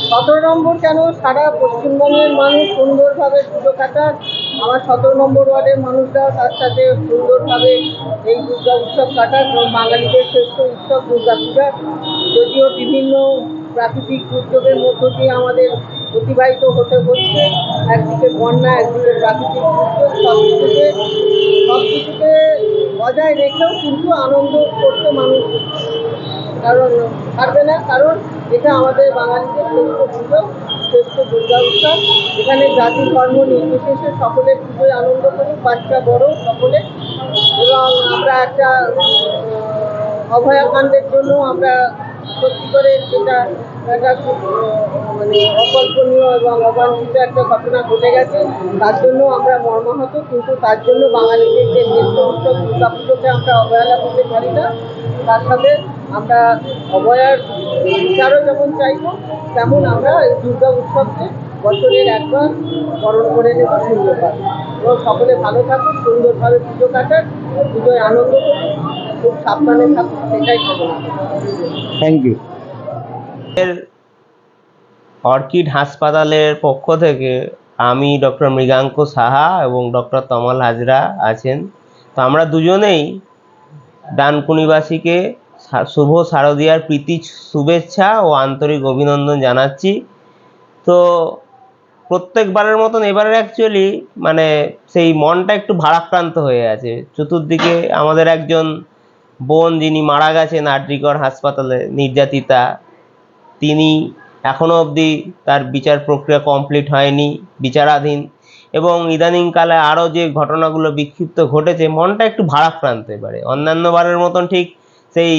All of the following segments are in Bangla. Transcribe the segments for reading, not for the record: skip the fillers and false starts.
17 নম্বর কেন, সারা পশ্চিমবঙ্গের মানুষ সুন্দরভাবে পুজো কাটাক। আমার 17 নম্বর ওয়ার্ডের মানুষরা তার সাথে সুন্দরভাবে এই দুর্গা উৎসব কাটাক। এবং বাঙালিদের শ্রেষ্ঠ উৎসব দুর্গা পূজা। যদিও বিভিন্ন প্রাকৃতিক দুর্যোগের মধ্য দিয়ে আমাদের অতিবাহিত হতে হচ্ছে, একদিকে বন্যা, একদিকে প্রাকৃতিক দুর্যোগ, সব কিছুকে বজায় রেখেও কিন্তু আনন্দ করতে মানুষ কারণ পারবে না, কারণ এটা আমাদের বাঙালিদের শ্রেষ্ঠ পুজো, শ্রেষ্ঠ দুর্গা উৎসব। এখানে জাতি ধর্ম নির্বিশেষে সকলে পুজোয় আনন্দ করি, বাচ্চা বড় সকলে। এবং আমরা একটা অভয়াকাণ্ডের জন্য আমরা সত্যি করে যেটা একটা খুব মানে অকল্পনীয় এবং অবাঞ্ছিত একটা ঘটনা ঘটে গেছে, তার জন্য আমরা মর্মাহত। কিন্তু তার জন্য বাঙালিদের যে শ্রেষ্ঠ উৎসব দুর্গা পুজোকে আমরা অবহেলা করতে পারি না। তার সাথে আমরা অভয়ার বিচারও যেমন চাইব, তেমন আমরা এই দুর্গা উৎসবকে বছরের একবার বরণ করে নেব সুন্দরভাবে। এবং সকলে ভালো থাকুক, সুন্দরভাবে পুজো কাটাক, পুজোয় আনন্দ করুক, খুব সাবধানে থাকুক, সেটাই কামনা করি। Thank you. অর্কিড হাসপাতালের পক্ষ থেকে আমি ডক্টর মৃগাঙ্ক সাহা এবং ডক্টর তমাল হাজরা আছেন। তো আমরা দুজনেই ডানকুনিবাসীকে শুভ শারদীয়ার প্রীতি শুভেচ্ছা ও আন্তরিক অভিনন্দন জানাচ্ছি। তো প্রত্যেকবারের মতন এবারে অ্যাকচুয়ালি মানে সেই মনটা একটু ভারাক্রান্ত হয়ে আছে। চতুর্দিকে আমাদের একজন বোন যিনি মারা গেছেন আরজিকর হাসপাতালে, নির্যাতিতা, তিনি এখনও অবধি তার বিচার প্রক্রিয়া কমপ্লিট হয়নি, বিচারাধীন। এবং ইদানিংকালে আরও যে ঘটনাগুলো বিক্ষিপ্ত ঘটেছে, মনটা একটু ভারাক্রান্ত এবারে। অন্যান্যবারের মতন ঠিক সেই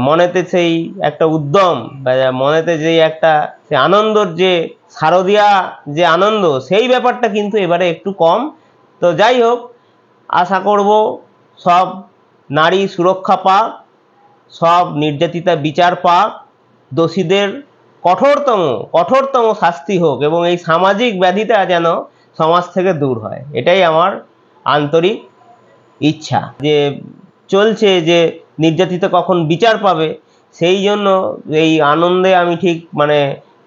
মনেতে সেই একটা উদ্যম বা মনেতে যেই একটা সে আনন্দর যে শারদীয়া যে আনন্দ, সেই ব্যাপারটা কিন্তু এবারে একটু কম। তো যাই হোক, আশা করব সব নারী সুরক্ষা পাক, সব নির্যাতিতা বিচার পাক, দোষীদের কঠোরতম শাস্তি হোক এবং এই সামাজিক ব্যাধিটা যেন সমাজ থেকে দূর হয়, এটাই আমার আন্তরিক ইচ্ছা। যে চলছে যে নির্যাতিতা কখন বিচার পাবে, সেই জন্য এই আনন্দে আমি ঠিক মানে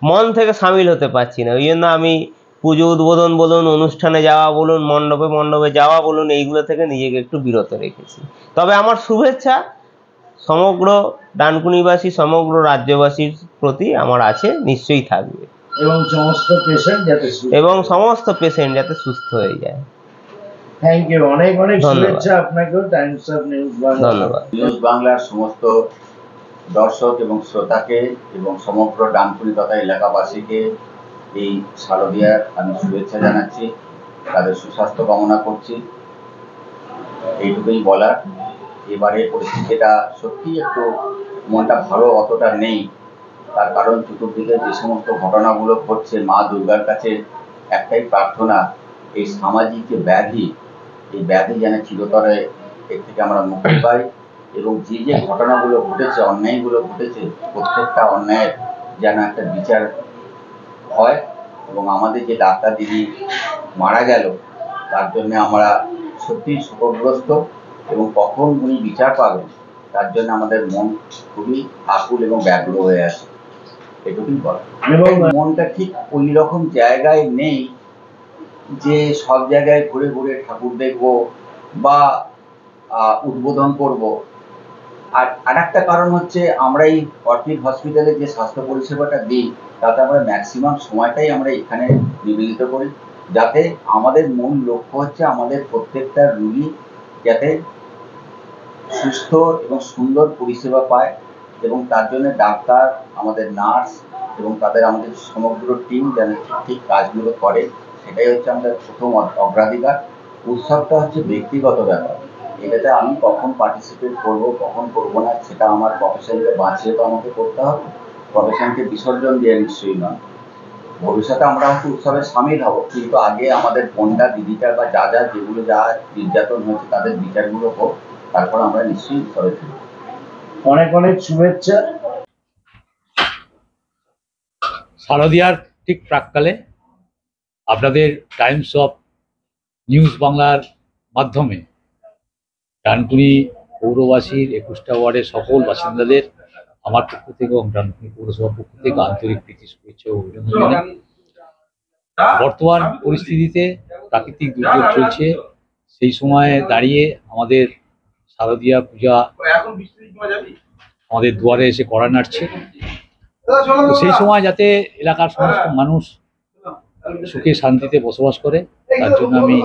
মন থেকে সামিল হতে পারছি না। ওই জন্য আমি পুজো উদ্বোধন বলুন, অনুষ্ঠানে যাওয়া বলুন, মণ্ডপে যাওয়া বলুন, এইগুলো থেকে নিজেকে একটু বিরত রেখেছি। তবে আমার শুভেচ্ছা সমগ্র ডানকুনিবাসী, সমগ্র রাজ্যবাসীর প্রতি আমার আছে, নিশ্চয়ই থাকবে। এবং সমস্ত পেশেন্ট যাতে সুস্থ হয়ে যায়। থ্যাংক ইউ, অনেক অনেক শুভেচ্ছা আপনাকেও। Times of news Bangla. ধন্যবাদ। নিউজ বাংলার সমস্ত দর্শক এবং শ্রোতাকে এবং সমগ্র ডানকুনি তথা এলাকাবাসীকে এই শারদীয়ার আমি শুভেচ্ছা জানাচ্ছি, তাদের সুস্বাস্থ্য কামনা করছি। এইটুকুই বলার। এবারে পরিস্থিতিটা সত্যি একটু মনটা ভালো অতটা নেই, তার কারণ চতুর্দিকে যে সমস্ত ঘটনাগুলো ঘটছে, মা দুর্গার কাছে একটাই প্রার্থনা, এই সামাজিক যে ব্যাধি, এই ব্যাধি যেন চিরতরে এর থেকে আমরা মুক্তি পাই। এবং যে যে ঘটনাগুলো ঘটেছে, অন্যায়গুলো ঘটেছে, প্রত্যেকটা অন্যায়ের যেন একটা বিচার হয়। এবং আমাদের যে ডাক্তার দিদি মারা গেল, তার জন্য আমরা সত্যিই শোকগ্রস্ত এবং কখন উনি বিচার পাবেন তার জন্য আমাদের মন খুবই আকুল এবং ব্যাকুল হয়ে আছে, এটুকুই বলা। এবং মনটা ঠিক ওই রকম জায়গায় নেই যে সব জায়গায় ঘুরে ঘুরে ঠাকুর দেখবো বা উদ্বোধন করব। আর একটা কারণ হচ্ছে, আমরা এই অর্কিড হসপিটালে যে স্বাস্থ্য পরিষেবাটা দিই, তাতে আমরা ম্যাক্সিমাম সময়টাই আমরা এখানে নিবেদিত করি, যাতে আমাদের মূল লক্ষ্য হচ্ছে আমাদের প্রত্যেকটা রোগী যাতে সুস্থ এবং সুন্দর পরিষেবা পায়। এবং তার জন্য ডাক্তার, আমাদের নার্স এবং আমাদের সমগ্র টিম যেন ঠিক কাজগুলো করে, সেটাই হচ্ছে আমাদের প্রথম অগ্রাধিকার। উৎসবটা হচ্ছে ব্যক্তিগত ব্যাপার, এটাতে আমি কখন পার্টিসিপেট করব কখন করব না সেটা আমার প্রফেশনকে বাঁচিয়ে তো আমাকে করতে হবে, প্রফেশনকে বিসর্জন দিয়ে নিশ্চয়ই নয়। ভবিষ্যতে আমরা হয়তো উৎসবে সামিল হব, কিন্তু আগে আমাদের বোনটা দিদিটা বা যেগুলো যা নির্যাতন হয়েছে তাদের বিচারগুলো হোক, তারপর আমরা নিশ্চয়ই উৎসবে ফিরব। অনেক অনেক শুভেচ্ছা। শারদীয়ার ঠিক প্রাককালে আপনাদের টাইমস অফ নিউজ বাংলার মাধ্যমে ডানকুনি পৌরবাসীর 21টা ওয়ার্ডের সকল বাসিন্দাদের আমার পক্ষ থেকে এবং ডানকুনি পৌরসভার পক্ষ থেকে আন্তরিক প্রীতি শুভেচ্ছা ও অভিনন্দন জানাই। বর্তমান পরিস্থিতিতে প্রাকৃতিক দুর্যোগ চলছে, সেই সময়ে দাঁড়িয়ে আমাদের শারদীয়া পূজা আমাদের দুয়ারে এসে কড়া নাড়ছে। তো সেই সময় যাতে এলাকার সমস্ত মানুষ সুখে শান্তিতে বসবাস করে, তার জন্য আমি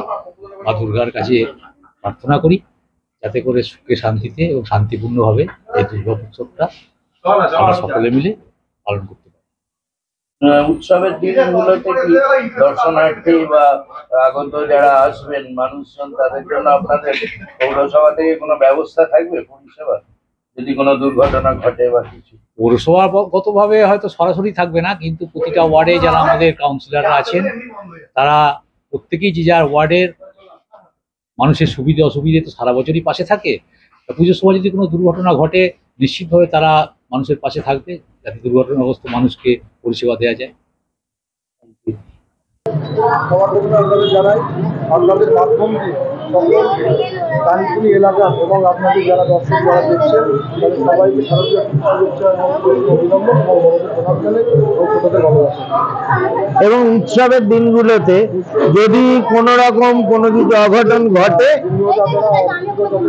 মা দুর্গার কাছে প্রার্থনা করি যাতে করে সুখে শান্তিতে এবং শান্তিপূর্ণভাবে এই দুর্গা উৎসবটা আমরা সকলে মিলে পালন করতে পারি। উৎসবের দিনগুলোতে কি দর্শনার্থী বা আগত যারা আসবেন মানুষজন তাদের জন্য আপনাদের পৌরসভা থেকে কোনো ব্যবস্থা থাকবে পরিষেবা, যদি কোনো দুর্ঘটনা ঘটে বা কিছু? পৌরসভাগতভাবে হয়তো সরাসরি থাকবে না, কিন্তু প্রতিটা ওয়ার্ডে যারা আমাদের কাউন্সিলররা আছেন তারা প্রত্যেকেই যে যার ওয়ার্ডের মানুষের সুবিধে অসুবিধে তো সারা বছরই পাশে থাকে। তা পুজোর সময় যদি কোনো দুর্ঘটনা ঘটে নিশ্চিতভাবে তারা মানুষের পাশে থাকবে যাতে দুর্ঘটনাগ্রস্ত মানুষকে পরিষেবা দেওয়া যায়। সবার প্রথমে আপনাদের জানাই, আপনাদের মাধ্যম দিয়ে সকল ডানকুনি এলাকা এবং আপনাদের যারা দর্শক যারা দেখছেন তাদের সবাইকে শারদীয়া শুভেচ্ছা এবং অভিনন্দন এবং বড়দের প্রণাম জানাই এবং ছোটদের ভালোবাসা। এবং উৎসবের দিনগুলোতে যদি কোনো রকম কোনো কিছু অঘটন ঘটে, দিনগুলোতে আপনারা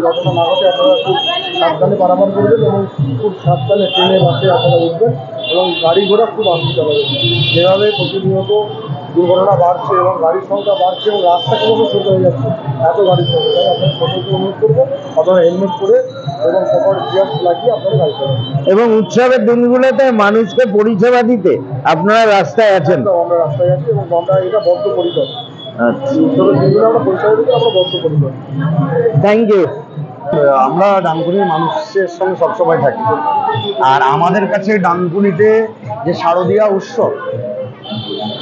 ঘটনা না ঘটে আপনারা খুব সাবধানে পারাপার করবেন এবং খুব সাবধানে ট্রেনে বাসে আপনারা উঠবেন এবং গাড়ি ঘোড়া খুব আস্তে চালাবেন। যেভাবে প্রতিনিয়ত দুর্ঘটনা বাড়ছে এবং গাড়ির সংখ্যা বাড়ছে এবং রাস্তা কিভাবে ছোট হয়ে যাচ্ছে এত গাড়ির সংখ্যা, তাই আপনারা সকলকে অনুরোধ করবো আপনারা হেলমেট পরে এবং প্রপার গিয়ার্স লাগিয়ে আপনারা গাড়ি চালাবেন। এবং উৎসবের দিনগুলোতে মানুষকে পরিষেবা দিতে আপনারা রাস্তায় আছেন? আমরা রাস্তায় আছি এবং আমরা এটা বদ্ধ পরিকর। আচ্ছা, উৎসবের দিনগুলো আমরা পরিষেবা দিতে আমরা বদ্ধ পরিকর। Thank you. আমরা ডানকুনির মানুষের সঙ্গে সবসময় থাকি, আর আমাদের কাছে ডানকুনিতে যে শারদীয়া উৎসব,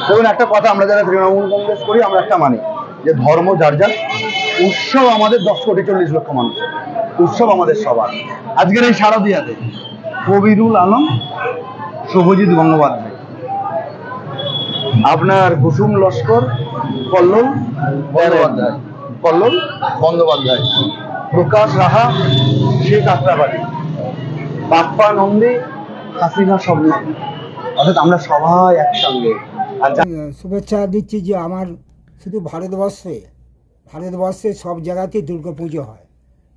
দেখুন একটা কথা, আমরা যারা তৃণমূল কংগ্রেস করি আমরা একটা মানি যে ধর্ম যার যার, উৎসব আমাদের 10,40,00,000 মানুষ, উৎসব আমাদের সবার। আজকের এই শারদীয়াতে কবিরুল আলম, শুভজিৎ গঙ্গোপাধ্যায়, আপনার কুসুম লস্কর, কল্লোল বন্দ্যোপাধ্যায়, প্রকাশ রাহা, শেখ আশরাফ, বাপ্পা নন্দী, হাসিনা স্বপ্ন, অর্থাৎ আমরা সবাই একসঙ্গে। আর শুভেচ্ছা দিচ্ছি যে আমার শুধু ভারতবর্ষে সব জায়গাতেই দুর্গা পুজো হয়।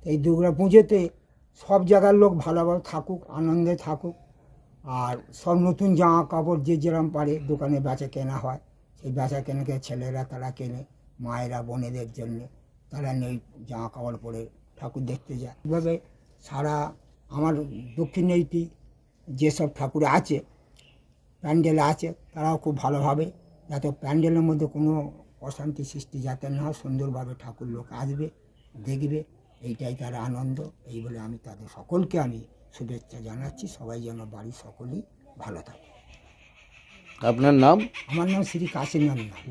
এই দুর্গা পুজোতে সব জায়গার লোক ভালোভাবে থাকুক, আনন্দে থাকুক, আর সব নতুন জামা কাপড় যে যেরকম পারে দোকানে বেচা কেনা হয়, সেই বেচা কেনাকে ছেলেরা তারা কেনে, মায়েরা বোনেদের জন্যে তারা নেই জামা কাপড় পরে ঠাকুর দেখতে যায়। এভাবে সারা আমার দক্ষিণেইটি যেসব ঠাকুর আছে, প্যান্ডেল আছে, তারাও খুব ভালোভাবে, যাতে প্যান্ডেলের মধ্যে কোনো অশান্তি সৃষ্টি যাতে না হয়, সুন্দরভাবে ঠাকুর লোক আসবে, দেখবে, এইটাই তার আনন্দ। এই বলে আমি তাদের সকলকে আমি শুভেচ্ছা জানাচ্ছি। সবাই যেন বাড়ির সকলেই ভালো থাকে। আপনার নাম? আমার নাম শ্রী কাশীনাথ নাথ।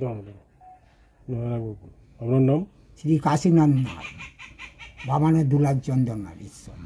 আপনার নাম? শ্রী কাশীনাথ নাথ, বাবানের দুলার চন্দ্রনাথ ঈশ্বর।